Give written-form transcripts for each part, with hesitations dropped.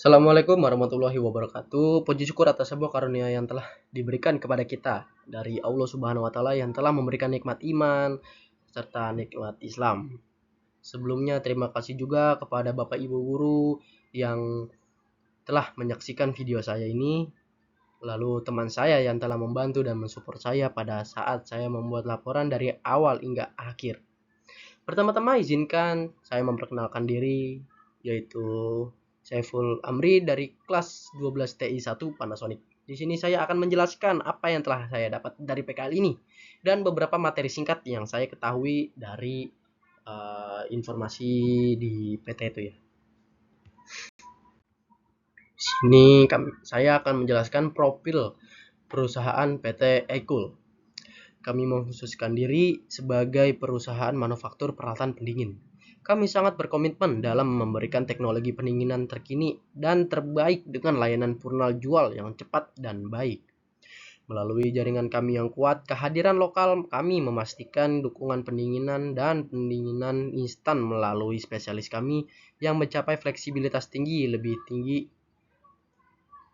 Assalamualaikum warahmatullahi wabarakatuh. Puji syukur atas sebuah karunia yang telah diberikan kepada kita dari Allah Subhanahu wa taala yang telah memberikan nikmat iman serta nikmat Islam. Sebelumnya terima kasih juga kepada Bapak Ibu guru yang telah menyaksikan video saya ini, lalu teman saya yang telah membantu dan mensupport saya pada saat saya membuat laporan dari awal hingga akhir. Pertama-tama izinkan saya memperkenalkan diri, yaitu Saiful Amri dari kelas 12 TI 1 Panasonic. Di sini saya akan menjelaskan apa yang telah saya dapat dari PKL ini dan beberapa materi singkat yang saya ketahui dari informasi di PT itu ya. Sini saya akan menjelaskan profil perusahaan PT Eikul. Kami mengkhususkan diri sebagai perusahaan manufaktur peralatan pendingin. Kami sangat berkomitmen dalam memberikan teknologi pendinginan terkini dan terbaik dengan layanan purnal jual yang cepat dan baik. Melalui jaringan kami yang kuat, kehadiran lokal kami memastikan dukungan pendinginan dan pendinginan instan melalui spesialis kami yang mencapai fleksibilitas tinggi, lebih tinggi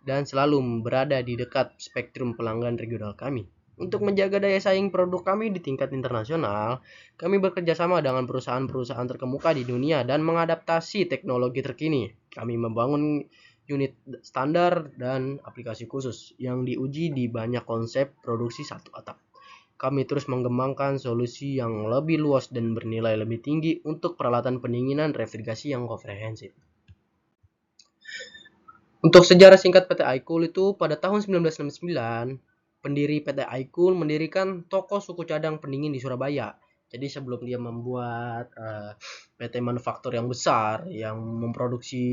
dan selalu berada di dekat spektrum pelanggan regional kami. Untuk menjaga daya saing produk kami di tingkat internasional, kami bekerja sama dengan perusahaan-perusahaan terkemuka di dunia dan mengadaptasi teknologi terkini. Kami membangun unit standar dan aplikasi khusus yang diuji di banyak konsep produksi satu atap. Kami terus mengembangkan solusi yang lebih luas dan bernilai lebih tinggi untuk peralatan pendinginan refrigerasi yang komprehensif. Untuk sejarah singkat PT Aikul itu pada tahun 1969, pendiri PT Aikul mendirikan toko suku cadang pendingin di Surabaya. Jadi sebelum dia membuat PT manufaktur yang besar yang memproduksi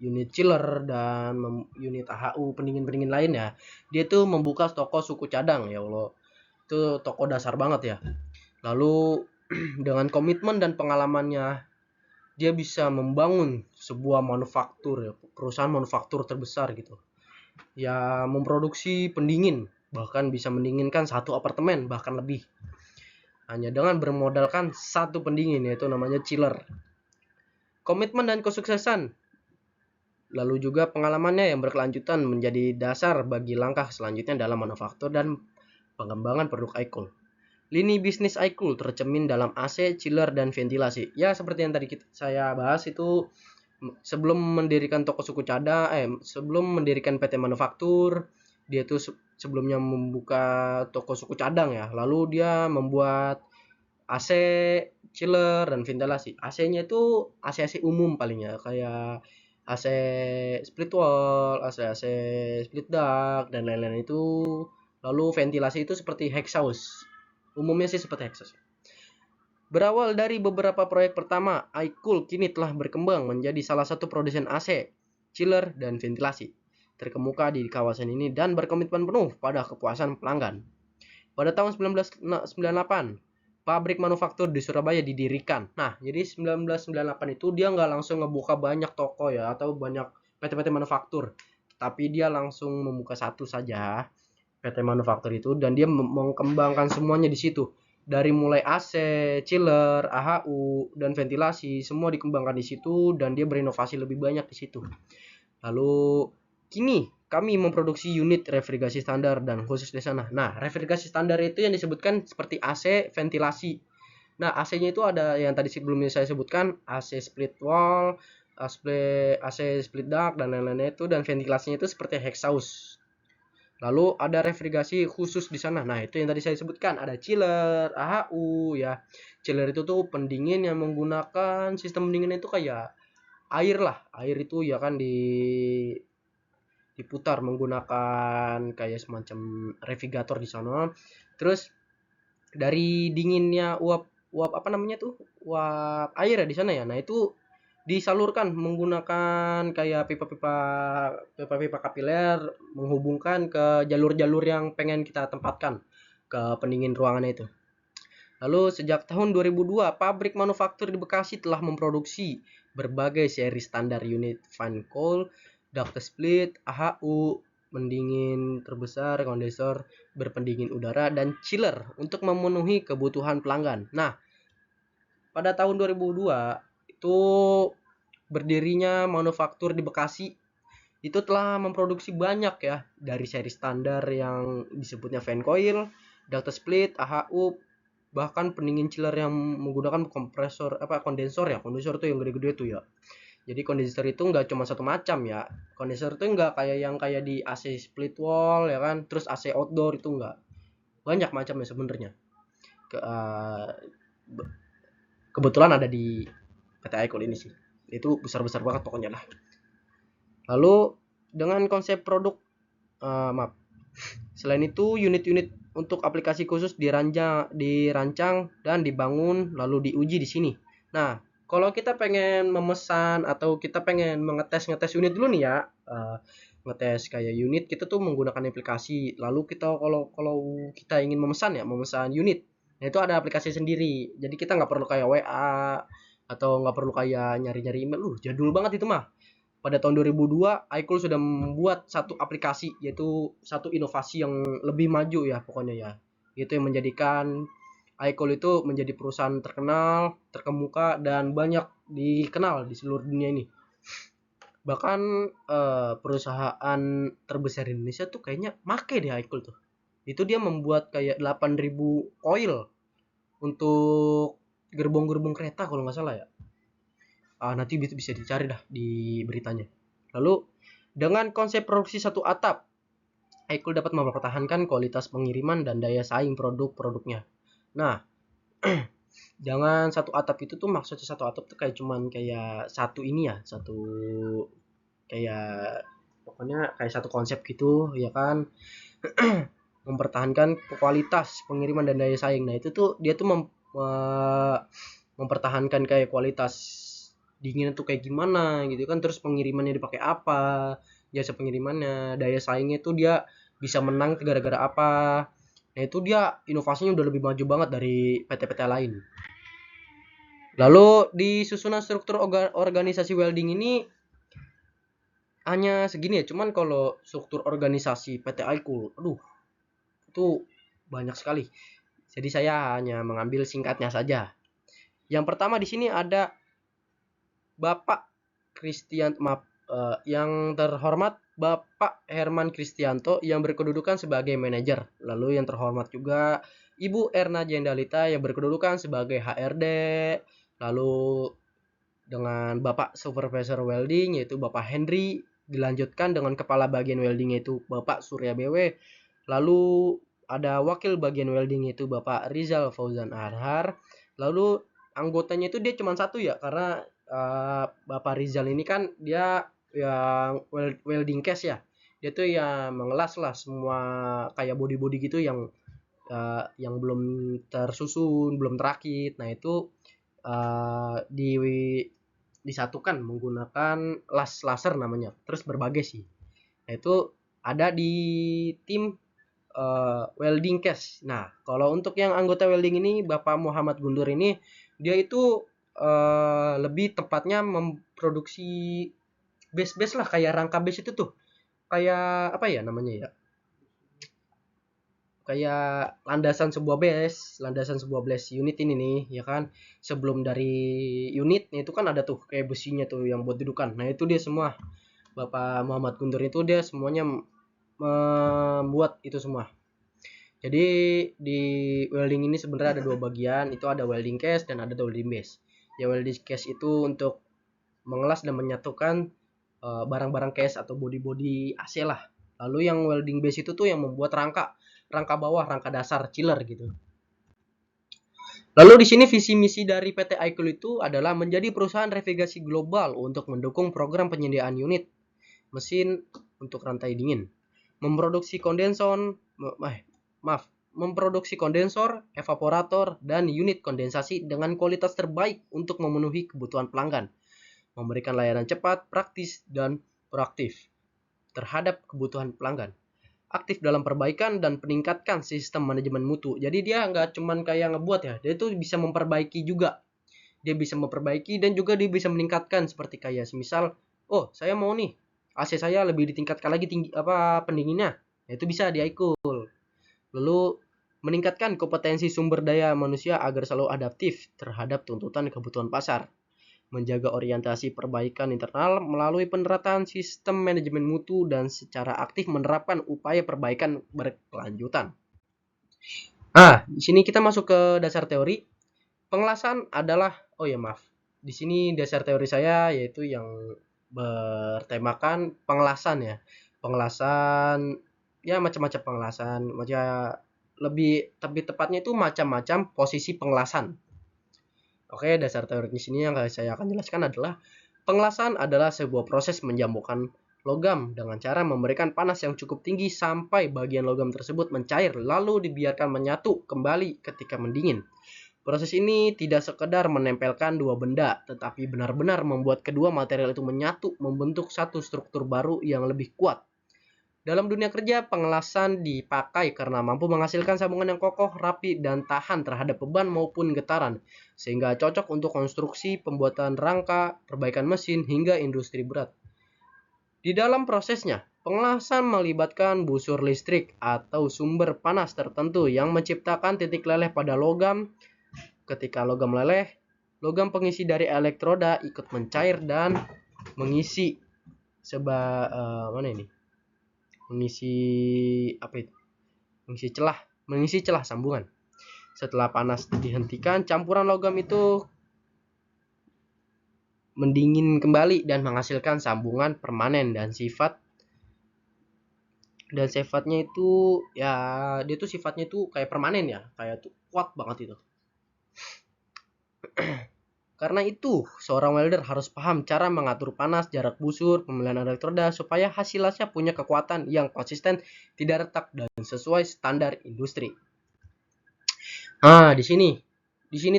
unit chiller dan unit AHU pendingin-pendingin lainnya, dia tuh membuka toko suku cadang, ya Allah. Itu toko dasar banget ya. Lalu dengan komitmen dan pengalamannya, dia bisa membangun sebuah manufaktur ya, perusahaan manufaktur terbesar gitu. Ya memproduksi pendingin, bahkan bisa mendinginkan satu apartemen bahkan lebih. Hanya dengan bermodalkan satu pendingin, yaitu namanya chiller. Komitmen dan kesuksesan, lalu juga pengalamannya yang berkelanjutan menjadi dasar bagi langkah selanjutnya dalam manufaktur dan pengembangan produk Aikul. Lini bisnis Aikul tercermin dalam AC, chiller, dan ventilasi. Ya seperti yang tadi saya bahas itu, sebelum mendirikan toko suku cadang, sebelum mendirikan PT manufaktur, dia tuh sebelumnya membuka toko suku cadang ya. Lalu dia membuat AC, chiller, dan ventilasi. AC-nya itu AC-AC umum paling ya, kayak AC split wall, AC split duct, dan lain-lain itu. Lalu ventilasi itu seperti exhaust. Umumnya sih seperti exhaust. Berawal dari beberapa proyek pertama, Aikul kini telah berkembang menjadi salah satu produsen AC, chiller, dan ventilasi terkemuka di kawasan ini dan berkomitmen penuh pada kepuasan pelanggan. Pada tahun 1998, pabrik manufaktur di Surabaya didirikan. Nah, jadi 1998 itu dia nggak langsung ngebuka banyak toko ya atau banyak PT-PT manufaktur, tapi dia langsung membuka satu saja PT manufaktur itu dan dia mengembangkan semuanya di situ. Dari mulai AC, chiller, AHU, dan ventilasi semua dikembangkan di situ dan dia berinovasi lebih banyak di situ. Lalu kini kami memproduksi unit refrigerasi standar dan khusus di sana. Nah, refrigerasi standar itu yang disebutkan seperti AC, ventilasi. Nah, AC-nya itu ada yang tadi sebelumnya saya sebutkan, AC split wall, AC split duct, dan lain-lainnya itu, dan ventilasinya itu seperti exhaust. Lalu ada refrigerasi khusus di sana. Nah, itu yang tadi saya sebutkan, ada chiller, AHU ya. Chiller itu tuh pendingin yang menggunakan sistem pendingin itu kayak air lah. Air itu ya kan diputar menggunakan kayak semacam refrigerator di sana. Terus dari dinginnya uap apa namanya tuh? Uap air ya di sana ya. Nah, itu disalurkan menggunakan kayak pipa-pipa kapiler menghubungkan ke jalur-jalur yang pengen kita tempatkan ke pendingin ruangan itu. Lalu sejak tahun 2002, pabrik manufaktur di Bekasi telah memproduksi berbagai seri standar unit fan coil, duct split, AHU, pendingin terbesar, kondensor berpendingin udara, dan chiller untuk memenuhi kebutuhan pelanggan. Nah, pada tahun 2002 itu berdirinya manufaktur di Bekasi itu telah memproduksi banyak ya, dari seri standar yang disebutnya fan coil, duct split, AHU, bahkan pendingin chiller yang menggunakan kondensor tuh yang gede-gede tuh ya. Jadi kondensor itu nggak cuma satu macam ya. Kondensor itu nggak kayak yang kayak di AC split wall ya kan, terus AC outdoor itu nggak. Banyak macamnya sebenarnya. Kebetulan ada di PT Icon ini sih. Itu besar-besar banget pokoknya lah. Lalu dengan konsep produk, maaf. Selain itu, unit-unit untuk aplikasi khusus dirancang dan dibangun lalu diuji di sini. Nah, kalau kita pengen memesan atau kita pengen ngetes unit dulu nih ya, ngetes kayak unit, kita tuh menggunakan aplikasi. Lalu kita kalau kita ingin memesan unit, nah itu ada aplikasi sendiri. Jadi kita nggak perlu kayak WA atau nggak perlu kayak nyari-nyari email. Jadul banget itu mah. Pada tahun 2002, iCool sudah membuat satu aplikasi, yaitu satu inovasi yang lebih maju ya pokoknya ya. Itu yang menjadikan iCool itu menjadi perusahaan terkenal, terkemuka, dan banyak dikenal di seluruh dunia ini. Bahkan perusahaan terbesar di Indonesia tuh kayaknya make deh iCool tuh. Itu dia membuat kayak 8.000 coil untuk gerbong-gerbong kereta kalau nggak salah ya. Nanti bisa dicari dah di beritanya. Lalu dengan konsep produksi satu atap, iCool dapat mempertahankan kualitas pengiriman dan daya saing produk-produknya. Nah, jangan satu atap itu tuh, maksudnya satu atap tuh kayak cuman kayak satu ini ya, satu kayak pokoknya kayak satu konsep gitu ya kan. Mempertahankan kualitas pengiriman dan daya saing. Nah, itu tuh dia tuh mempertahankan kayak kualitas dingin tuh kayak gimana gitu kan, terus pengirimannya dipakai apa, jasa pengirimannya, daya saingnya tuh dia bisa menang gara-gara apa. Nah, itu dia inovasinya udah lebih maju banget dari PT-PT lain. Lalu di susunan struktur organisasi welding ini hanya segini ya, cuman kalau struktur organisasi PT iCool, itu banyak sekali. Jadi saya hanya mengambil singkatnya saja. Yang pertama di sini ada Bapak yang terhormat Bapak Herman Kristianto yang berkedudukan sebagai manajer. Lalu yang terhormat juga Ibu Erna Jendalita yang berkedudukan sebagai HRD. Lalu dengan Bapak Supervisor Welding yaitu Bapak Henry, dilanjutkan dengan Kepala Bagian Welding yaitu Bapak Surya BW. Lalu ada Wakil Bagian Welding yaitu Bapak Rizal Fauzan Arhar. Lalu anggotanya itu dia cuma satu ya, karena Bapak Rizal ini kan dia yang welding case ya. Dia tuh yang mengelas lah semua kayak body-body gitu yang belum tersusun, belum terakit. Nah, itu disatukan menggunakan las laser namanya. Terus berbagai sih. Nah, itu ada di tim welding case. Nah, kalau untuk yang anggota welding ini, Bapak Muhammad Gundur ini, dia itu lebih tepatnya memproduksi base lah, kayak rangka base itu tuh. Kayak apa ya namanya ya? Kayak landasan sebuah base unit ini nih, ya kan? Sebelum dari unit itu kan ada tuh kayak besinya tuh yang buat dudukan. Nah, itu dia semua. Bapak Muhammad Guntur itu dia semuanya membuat itu semua. Jadi di welding ini sebenarnya ada dua bagian, itu ada welding case dan ada welding base. Ya, welding case itu untuk mengelas dan menyatukan barang-barang case atau body-body AC lah. Lalu yang welding base itu tuh yang membuat rangka bawah, rangka dasar chiller gitu. Lalu di sini visi misi dari PT iCool itu adalah menjadi perusahaan navigasi global untuk mendukung program penyediaan unit mesin untuk rantai dingin, memproduksi kondensor, evaporator, dan unit kondensasi dengan kualitas terbaik untuk memenuhi kebutuhan pelanggan, memberikan layanan cepat, praktis, dan proaktif terhadap kebutuhan pelanggan, aktif dalam perbaikan dan peningkatkan sistem manajemen mutu. Jadi dia nggak cuman kayak ngebuat ya, dia itu bisa memperbaiki juga. Dia bisa memperbaiki dan juga dia bisa meningkatkan, seperti kayak semisal, oh saya mau nih AC saya lebih ditingkatkan lagi pendinginnya. Nah, itu bisa di iCool. Lalu meningkatkan kompetensi sumber daya manusia agar selalu adaptif terhadap tuntutan kebutuhan pasar. menjaga orientasi perbaikan internal melalui penerapan sistem manajemen mutu dan secara aktif menerapkan upaya perbaikan berkelanjutan. Di sini kita masuk ke dasar teori. Pengelasan adalah, oh ya maaf, di sini dasar teori saya yaitu yang bertemakan pengelasan ya. Pengelasan ya macam-macam pengelasan, lebih tepatnya itu macam-macam posisi pengelasan. Oke, dasar teori di sini yang saya akan jelaskan adalah pengelasan adalah sebuah proses menjamurkan logam dengan cara memberikan panas yang cukup tinggi sampai bagian logam tersebut mencair lalu dibiarkan menyatu kembali ketika mendingin. Proses ini tidak sekedar menempelkan dua benda, tetapi benar-benar membuat kedua material itu menyatu membentuk satu struktur baru yang lebih kuat. Dalam dunia kerja, pengelasan dipakai karena mampu menghasilkan sambungan yang kokoh, rapi, dan tahan terhadap beban maupun getaran, sehingga cocok untuk konstruksi, pembuatan rangka, perbaikan mesin, hingga industri berat. Di dalam prosesnya, pengelasan melibatkan busur listrik atau sumber panas tertentu yang menciptakan titik leleh pada logam. Ketika logam meleleh, logam pengisi dari elektroda ikut mencair dan mengisi mengisi celah sambungan. Setelah panas dihentikan, campuran logam itu mendingin kembali dan menghasilkan sambungan permanen dan sifatnya itu ya dia tuh sifatnya itu kayak permanen ya, kayak tuh kuat banget itu. Karena itu, seorang welder harus paham cara mengatur panas, jarak busur, pemilihan elektroda supaya hasilnya punya kekuatan yang konsisten, tidak retak dan sesuai standar industri. Di sini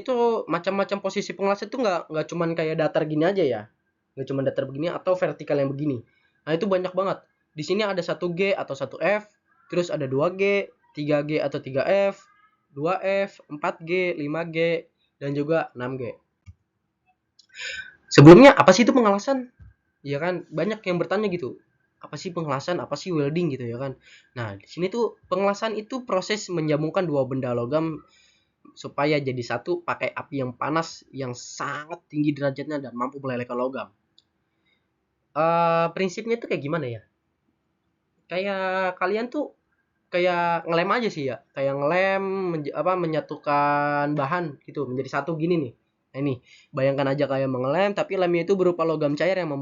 tuh macam-macam posisi pengelasan itu nggak cuman kayak datar gini aja ya, nggak cuman datar begini atau vertikal yang begini. Nah itu banyak banget. Di sini ada 1G atau 1F, terus ada 2G, 3G atau 3F, 2F, 4G, 5G, dan juga 6G. Sebelumnya apa sih itu pengelasan? Ya kan banyak yang bertanya gitu. Apa sih pengelasan? Apa sih welding gitu ya kan? Nah, di sini tuh pengelasan itu proses menyambungkan dua benda logam supaya jadi satu pakai api yang panas yang sangat tinggi derajatnya dan mampu melelehkan logam. Prinsipnya tuh kayak gimana ya? Kayak kalian tuh kayak ngelem aja sih ya, kayak ngelem menyatukan bahan gitu menjadi satu gini nih. Nah, ini bayangkan aja kayak mengelem tapi lemnya itu berupa logam cair yang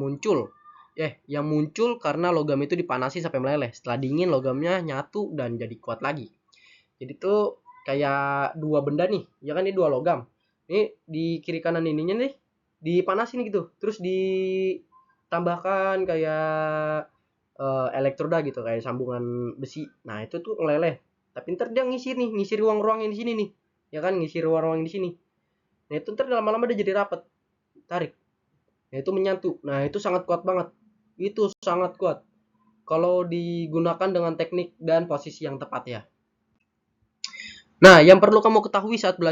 yang muncul karena logam itu dipanasi sampai meleleh. Setelah dingin logamnya nyatu dan jadi kuat lagi. Jadi tuh kayak dua benda nih, ya kan ini dua logam. Ini di kiri kanan ininya nih dipanasin gitu, terus ditambahkan kayak elektroda gitu kayak sambungan besi. Nah, itu tuh ngeleleh. Tapi ntar dia ngisi ruang-ruang yang di sini nih. Ya kan ngisi ruang-ruang yang di sini. Nah, itu ntar lama-lama dia jadi rapat. Tarik. Nah, itu menyatu. Nah, itu sangat kuat banget. Itu sangat kuat. Kalau digunakan dengan teknik dan posisi yang tepat ya. Nah, yang perlu kamu ketahui saat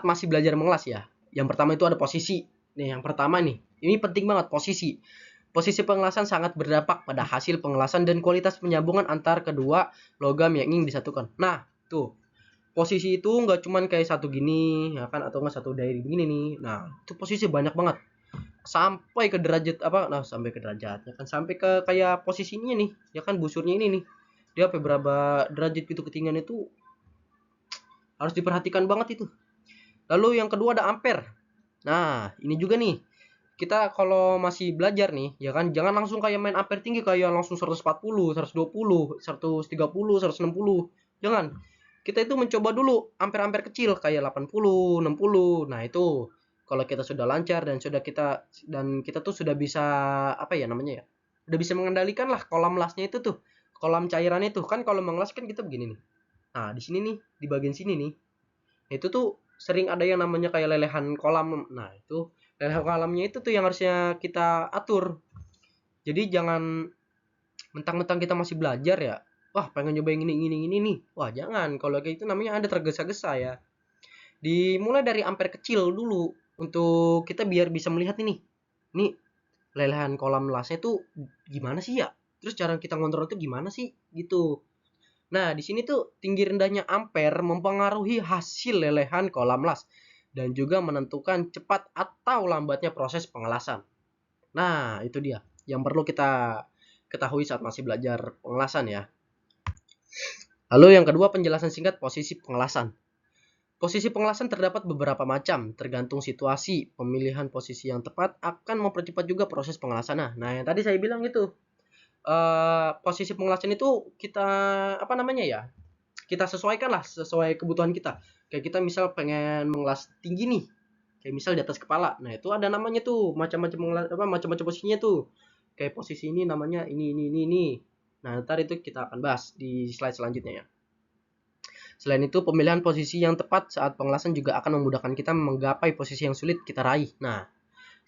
masih belajar mengelas ya. Yang pertama itu ada posisi. Nih, yang pertama nih. Ini penting banget posisi. Posisi pengelasan sangat berdampak pada hasil pengelasan dan kualitas penyambungan antar kedua logam yang ingin disatukan. Nah, tuh. Posisi itu nggak cuman kayak satu gini, ya kan, atau nggak satu dari begini nih. Nah, itu posisi banyak banget. Sampai ke derajat sampai ke derajatnya kan sampai ke kayak posisinya nih, ya kan busurnya ini nih. Dia sampai berapa derajat gitu ketinggian itu harus diperhatikan banget itu. Lalu yang kedua ada ampere. Nah, ini juga nih. Kita kalau masih belajar nih, ya kan jangan langsung kayak main ampere tinggi kayak langsung 140, 120, 130, 160. Jangan. Kita itu mencoba dulu ampere-ampere kecil kayak 80, 60. Nah, itu kalau kita sudah lancar dan kita tuh sudah bisa apa ya namanya ya? Udah bisa mengendalikan lah kolam lasnya itu tuh. Kolam cairan itu kan kalau mengelas kan kita begini nih. Nah, di sini nih, di bagian sini nih. Itu tuh sering ada yang namanya kayak lelehan kolam. Nah, itu lelehan kolamnya itu tuh yang harusnya kita atur. Jadi jangan mentang-mentang kita masih belajar ya. Wah, pengen nyoba yang ini nih. Wah, jangan. Kalau kayak itu namanya ada tergesa-gesa ya. Dimulai dari ampere kecil dulu untuk kita biar bisa melihat ini. Nih, lelehan kolam lasnya tuh gimana sih ya? Terus cara kita ngontrol itu gimana sih? Gitu. Nah, di sini tuh tinggi rendahnya ampere mempengaruhi hasil lelehan kolam las. dan juga menentukan cepat atau lambatnya proses pengelasan. Nah, itu dia yang perlu kita ketahui saat masih belajar pengelasan ya. Lalu yang kedua, penjelasan singkat posisi pengelasan. Posisi pengelasan terdapat beberapa macam, tergantung situasi. Pemilihan posisi yang tepat akan mempercepat juga proses pengelasan. Nah, yang tadi saya bilang itu, posisi pengelasan itu kita apa namanya ya? Kita sesuaikan lah sesuai kebutuhan kita. Kayak kita misal pengen mengelas tinggi nih, kayak misal di atas kepala. Nah, itu ada namanya tuh, macam-macam posisinya tuh. Kayak posisi ini namanya ini. Nah, ntar itu kita akan bahas di slide selanjutnya ya. Selain itu, pemilihan posisi yang tepat saat pengelasan juga akan memudahkan kita menggapai posisi yang sulit kita raih. Nah,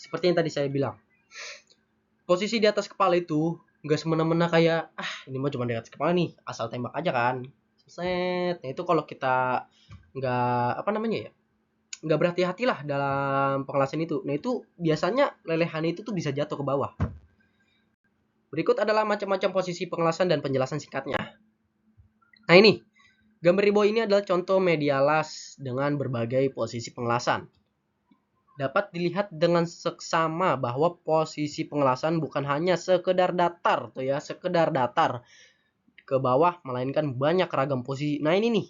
seperti yang tadi saya bilang, posisi di atas kepala itu nggak semena-mena kayak, ini mah cuma di atas kepala nih, asal tembak aja kan. Set. Nah, itu kalau kita nggak apa namanya ya, nggak berhati-hati lah dalam pengelasan itu. Nah, itu biasanya lelehan itu tuh bisa jatuh ke bawah. Berikut adalah macam-macam posisi pengelasan dan penjelasan singkatnya. Nah, ini gambar di bawah ini adalah contoh media las dengan berbagai posisi pengelasan. Dapat dilihat dengan seksama bahwa posisi pengelasan bukan hanya sekedar datar tuh ya, sekedar datar ke bawah, melainkan banyak ragam posisi. Nah, ini nih,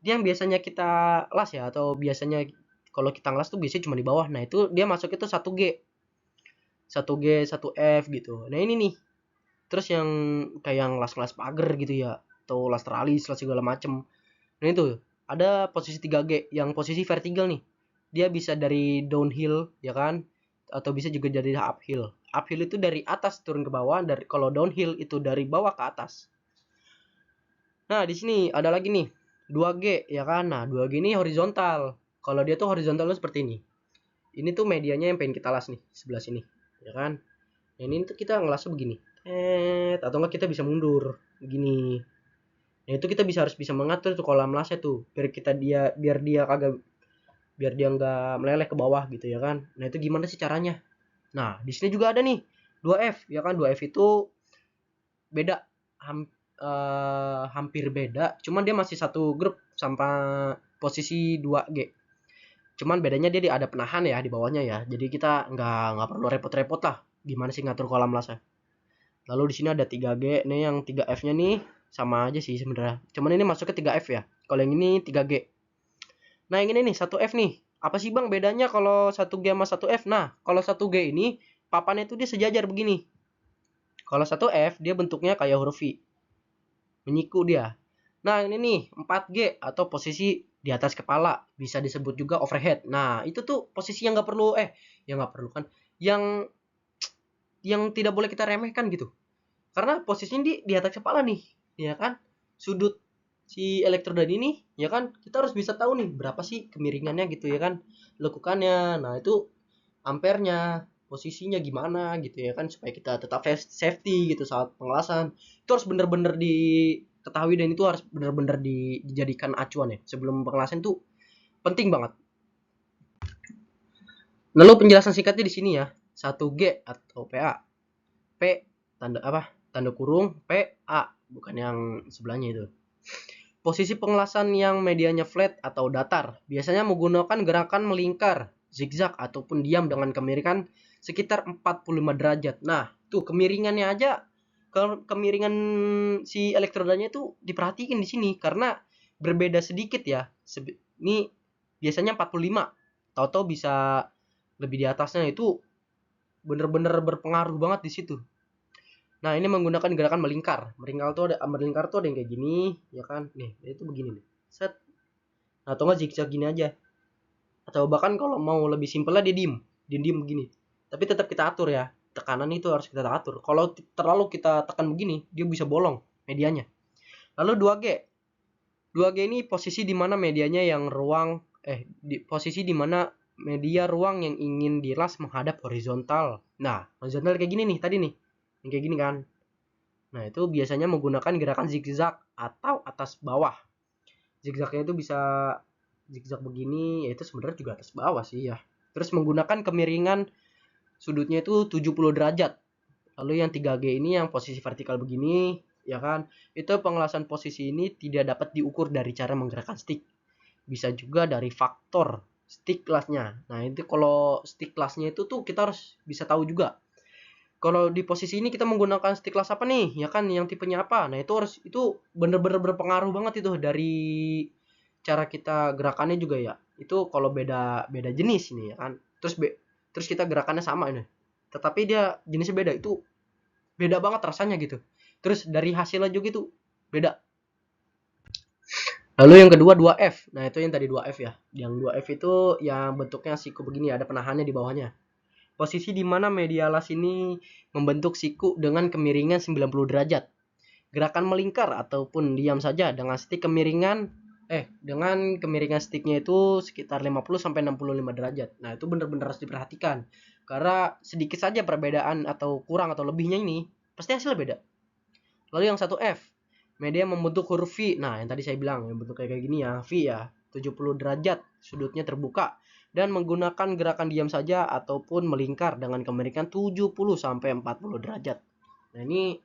dia yang biasanya kita las ya, atau biasanya kalau kita ngelas tuh biasanya cuma di bawah. Nah, itu dia masuk itu 1G, 1G, 1F gitu. Nah, ini nih. Terus yang kayak yang las-las pagar gitu ya, atau las teralis, las segala macem. Nah, itu ada posisi 3G yang posisi vertikal nih. Dia bisa dari downhill ya kan, atau bisa juga dari uphill. Uphill itu dari atas turun ke bawah, dari kalau downhill itu dari bawah ke atas. Nah, di sini ada lagi nih 2G ya kan. Nah, 2G ini horizontal. Kalau dia tuh horizontal tuh seperti ini. Ini tuh medianya yang pengen kita las nih, sebelah sini ya kan. Nah, ini tuh kita ngelasnya begini. Atau enggak kita bisa mundur begini. Nah, itu kita harus bisa mengatur tuh kolam lasnya tuh biar dia nggak meleleh ke bawah gitu ya kan. Nah, itu gimana sih caranya? Nah, di sini juga ada nih 2F ya kan. 2F itu beda, hampir beda, cuman dia masih satu grup sama posisi 2G. Cuman bedanya dia ada penahan ya di bawahnya ya. Jadi kita nggak perlu repot-repot lah gimana sih ngatur kolam lasnya. Lalu di sini ada 3G. Nih yang 3F-nya nih sama aja sih sebenarnya. Cuman ini masuk ke 3F ya. Kalau yang ini 3G. Nah, yang ini nih 1F nih. Apa sih Bang bedanya kalau 1G sama 1F? Nah, kalau 1G ini papannya itu dia sejajar begini. Kalau 1F dia bentuknya kayak huruf V. Menyiku dia. Nah, ini nih 4G atau posisi di atas kepala, bisa disebut juga overhead. Nah, itu tuh posisi yang nggak perlu yang nggak perlu kan, yang tidak boleh kita remehkan gitu. Karena posisinya di atas kepala nih, ya kan? Sudut si elektroda ini, ya kan? Kita harus bisa tahu nih berapa sih kemiringannya gitu ya kan? Lekukannya. Nah, itu ampernya, posisinya gimana gitu ya kan, supaya kita tetap safety gitu saat pengelasan. Itu harus benar-benar diketahui dan itu harus benar-benar dijadikan acuan ya. Sebelum pengelasan tuh penting banget. Lalu penjelasan singkatnya di sini ya. 1G atau PA. P tanda apa? Tanda kurung PA, bukan yang sebelahnya itu. Posisi pengelasan yang medianya flat atau datar biasanya menggunakan gerakan melingkar, zigzag ataupun diam dengan kemiringan sekitar 45 derajat. Nah, tuh kemiringannya aja, kemiringan si elektrodanya itu diperhatikan di sini karena berbeda sedikit ya. Ini biasanya 45. Tahu-tahu bisa lebih di atasnya, itu bener-bener berpengaruh banget di situ. Nah, ini menggunakan gerakan melingkar. Melingkar tuh ada yang kayak gini, ya kan? Nih, itu begini nih. Set. Nah, atau enggak zigzag gini aja. Atau bahkan kalau mau lebih simpel lah dia diem. Dia diem begini. Tapi tetap kita atur ya. Tekanan itu harus kita atur. Kalau terlalu kita tekan begini, dia bisa bolong medianya. Lalu 2G. 2G ini posisi di mana medianya yang posisi di mana media ruang yang ingin dilas menghadap horizontal. Nah, horizontal kayak gini nih tadi nih. Yang kayak gini kan. Nah, itu biasanya menggunakan gerakan zigzag atau atas bawah. Zigzagnya itu bisa zigzag begini, yaitu sebenarnya juga atas bawah sih ya. Terus menggunakan kemiringan sudutnya itu 70 derajat. Lalu yang 3G ini yang posisi vertikal begini, ya kan? Itu pengelasan posisi ini tidak dapat diukur dari cara menggerakkan stick. Bisa juga dari faktor stick kelasnya. Nah, itu kalau stick kelasnya itu tuh kita harus bisa tahu juga. Kalau di posisi ini kita menggunakan stick kelas apa nih? Ya kan yang tipenya apa? Nah, itu bener-bener berpengaruh banget itu dari cara kita gerakannya juga ya. Itu kalau beda beda jenis ini ya kan. Terus kita gerakannya sama ini. Tetapi dia jenisnya beda. Itu beda banget rasanya gitu. Terus dari hasilnya juga itu beda. Lalu yang kedua 2F. Nah, itu yang tadi 2F ya. Yang 2F itu yang bentuknya siku begini, ada penahannya di bawahnya. Posisi di mana medialas ini membentuk siku dengan kemiringan 90 derajat. Gerakan melingkar ataupun diam saja dengan kemiringan sticknya itu sekitar 50 sampai 65 derajat. Nah, itu benar-benar harus diperhatikan. Karena sedikit saja perbedaan atau kurang atau lebihnya ini pasti hasilnya beda. Lalu yang 1F, media membentuk huruf V. Nah, yang tadi saya bilang yang bentuk kayak gini ya, V ya, 70 derajat, sudutnya terbuka dan menggunakan gerakan diam saja ataupun melingkar dengan kemiringan 70 sampai 40 derajat. Nah, ini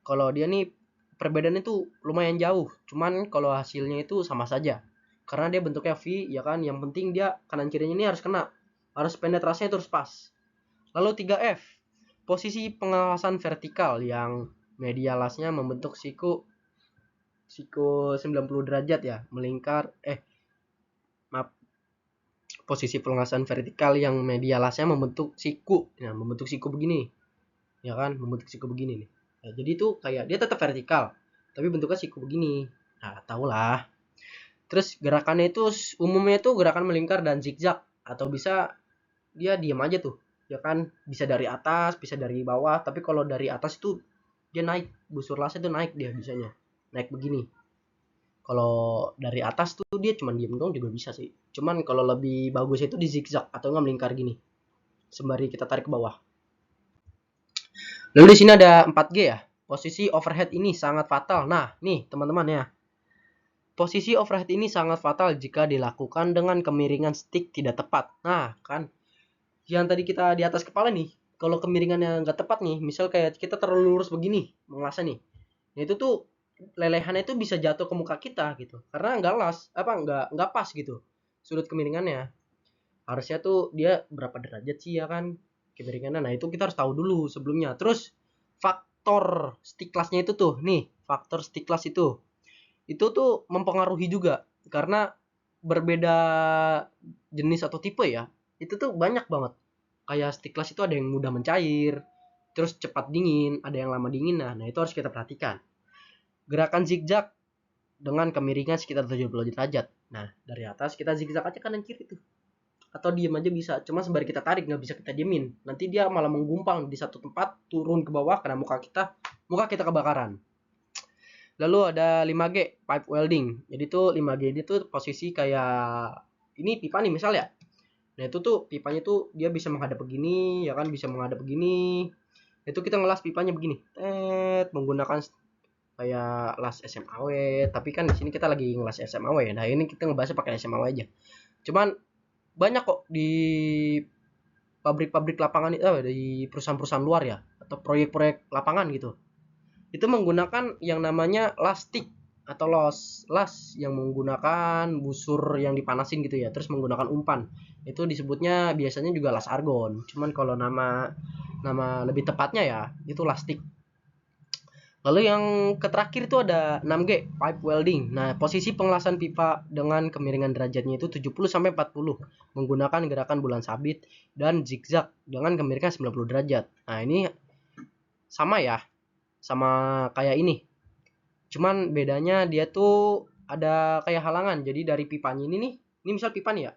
kalau dia nih perbedaannya itu lumayan jauh, cuman kalau hasilnya itu sama saja. Karena dia bentuknya V, ya kan, yang penting dia kanan kirinya ini harus kena. Harus penetrasinya terus pas. Lalu 3F, posisi pengawasan vertikal yang medialasnya membentuk siku 90 derajat ya, melingkar maaf, posisi pengawasan vertikal yang medialasnya membentuk siku. Nah, membentuk siku begini. Ya kan, membentuk siku begini nih. Nah, jadi itu kayak dia tetap vertikal, tapi bentuknya siku begini. Nah, tahulah. Terus gerakannya itu umumnya itu gerakan melingkar dan zigzag atau bisa dia diam aja tuh. Ya kan, bisa dari atas, bisa dari bawah, tapi kalau dari atas itu dia naik, busur lasnya itu naik dia bisanya. Naik begini. Kalau dari atas tuh dia cuma diem dong juga bisa sih. Cuman kalau lebih bagus itu di zigzag atau enggak melingkar gini. Sembari kita tarik ke bawah. Lalu di sini ada 4G ya. Posisi overhead ini sangat fatal. Nah, nih teman-teman ya. Posisi overhead ini sangat fatal jika dilakukan dengan kemiringan stick tidak tepat. Nah, kan yang tadi kita di atas kepala nih, kalau kemiringannya nggak tepat nih, misal kayak kita terlalu lurus begini, mengelasnya nih. Nah, itu tuh lelehannya itu bisa jatuh ke muka kita gitu. Karena nggak pas gitu. Sudut kemiringannya. Harusnya tuh dia berapa derajat sih ya kan kemiringannya. Nah, itu kita harus tahu dulu sebelumnya. Terus faktor stick class-nya itu tuh, nih, faktor stick class itu tuh mempengaruhi juga karena berbeda jenis atau tipe ya. Itu tuh banyak banget. Kayak stick class itu ada yang mudah mencair, terus cepat dingin, ada yang lama dingin. Nah, itu harus kita perhatikan. Gerakan zigzag dengan kemiringan sekitar 70 derajat. Nah, dari atas kita zigzag aja kanan kiri tuh. Atau diem aja bisa, cuma sembari kita tarik nggak bisa kita diemin, nanti dia malah menggumpal di satu tempat, turun ke bawah kena muka kita kebakaran. Lalu ada 5G pipe welding. Jadi tuh 5G ini tuh posisi kayak ini pipa nih misal ya. Nah, itu tuh pipanya tuh dia bisa menghadap begini ya kan, bisa menghadap begini. Itu kita ngelas pipanya begini, menggunakan kayak las SMAW, tapi kan di sini kita lagi ngelas SMAW ya. Nah, ini kita ngebahasnya pakai SMAW aja. Cuman banyak kok di pabrik-pabrik lapangan di perusahaan-perusahaan luar ya atau proyek-proyek lapangan gitu. Itu menggunakan yang namanya lastik atau las yang menggunakan busur yang dipanasin gitu ya, terus menggunakan umpan. Itu disebutnya biasanya juga las argon. Cuman kalau nama lebih tepatnya ya itu lastik. Lalu yang terakhir itu ada 6G, pipe welding. Nah, posisi pengelasan pipa dengan kemiringan derajatnya itu 70 sampai 40 menggunakan gerakan bulan sabit dan zigzag dengan kemiringan 90 derajat. Nah, ini sama ya. Sama kayak ini. Cuman bedanya dia tuh ada kayak halangan. Jadi dari pipanya ini misal pipa nih ya.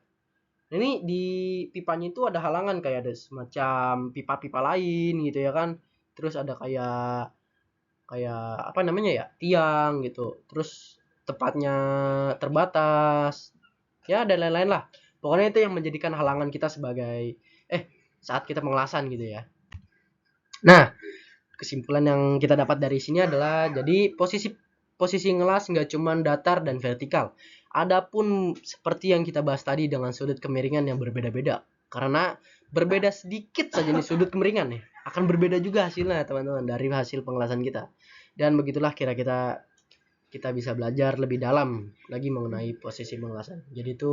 Nah, ini di pipanya itu ada halangan kayak ada semacam pipa-pipa lain gitu ya kan. Terus ada kayak apa namanya ya, tiang gitu, terus tepatnya terbatas ya, dan lain-lain lah. Pokoknya itu yang menjadikan halangan kita sebagai saat kita pengelasan gitu ya. Nah, kesimpulan yang kita dapat dari sini adalah jadi posisi ngelas nggak cuma datar dan vertikal, adapun seperti yang kita bahas tadi dengan sudut kemiringan yang berbeda-beda. Karena berbeda sedikit saja nih sudut kemiringan nih, akan berbeda juga hasilnya teman-teman dari hasil pengelasan kita. Dan begitulah kira-kira kita bisa belajar lebih dalam lagi mengenai posisi pengelasan. Jadi itu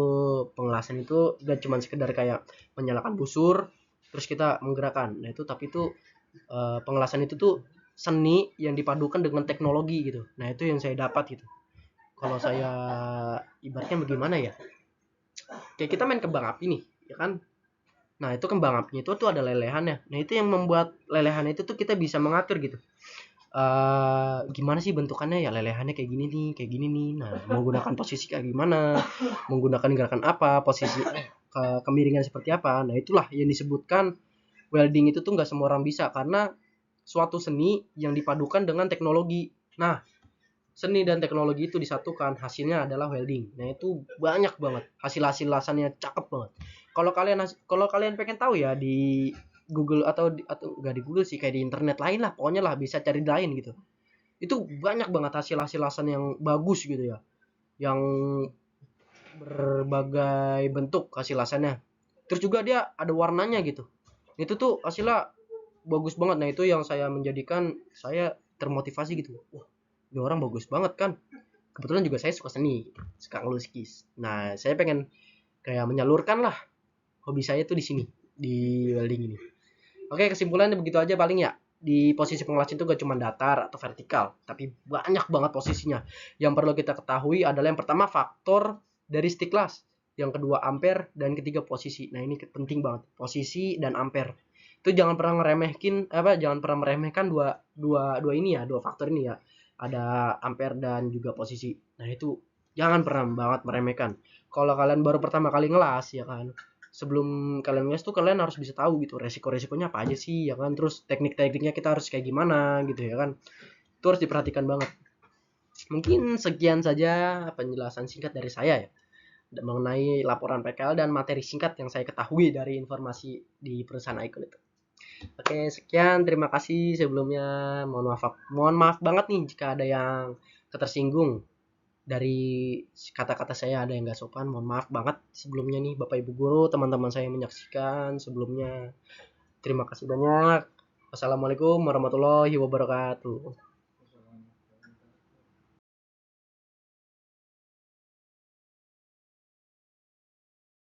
pengelasan itu gak cuma sekedar kayak menyalakan busur terus kita menggerakkan. Nah itu tapi itu pengelasan itu tuh seni yang dipadukan dengan teknologi gitu. Nah itu yang saya dapat gitu. Kalau saya ibaratnya bagaimana ya? Kayak kita main kembang api nih, ya kan? Nah itu kembang apinya itu tuh ada lelehannya. Nah itu yang membuat lelehan itu tuh kita bisa mengatur gitu. Gimana sih bentukannya ya, lelehannya kayak gini nih, kayak gini nih. Nah, menggunakan posisi kayak gimana, menggunakan gerakan apa, posisi kemiringan seperti apa. Nah, itulah yang disebutkan welding itu tuh nggak semua orang bisa karena suatu seni yang dipadukan dengan teknologi. Nah, seni dan teknologi itu disatukan, hasilnya adalah welding. Nah, itu banyak banget. Hasil-hasil lasannya cakep banget. Kalau kalian pengen tahu ya di Google atau enggak di Google sih, kayak di internet lain lah, pokoknya lah bisa cari di lain gitu. Itu banyak banget hasil-hasil lasan yang bagus gitu ya. Yang berbagai bentuk hasil lasannya. Terus juga dia ada warnanya gitu. Itu tuh hasilnya bagus banget. Nah, itu yang saya menjadikan saya termotivasi gitu. Wah, ini orang bagus banget kan. Kebetulan juga saya suka seni, suka ngelukis. Nah, saya pengen kayak menyalurkan lah hobi saya tuh di sini, di welding ini. Oke, kesimpulannya begitu aja paling ya. Di posisi pengelasan itu gak cuma datar atau vertikal, tapi banyak banget posisinya. Yang perlu kita ketahui adalah yang pertama faktor dari stick las, yang kedua ampere, dan ketiga posisi. Nah, ini penting banget, posisi dan ampere. Itu jangan pernah jangan pernah meremehkan dua ini ya, dua faktor ini ya. Ada ampere dan juga posisi. Nah, itu jangan pernah banget meremehkan. Kalau kalian baru pertama kali ngelas ya kan, sebelum kalian ngeles tuh kalian harus bisa tahu gitu resiko-resikonya apa aja sih ya kan, terus teknik-tekniknya kita harus kayak gimana gitu ya kan, itu harus diperhatikan banget. Mungkin sekian saja penjelasan singkat dari saya ya mengenai laporan PKL dan materi singkat yang saya ketahui dari informasi di perusahaan Icon itu. Oke, sekian, terima kasih sebelumnya. Mohon maaf banget nih jika ada yang ketersinggung dari kata-kata saya ada yang nggak sopan, mohon maaf banget sebelumnya nih Bapak Ibu guru, teman-teman saya yang menyaksikan sebelumnya. Terima kasih banyak. Wassalamualaikum warahmatullahi wabarakatuh.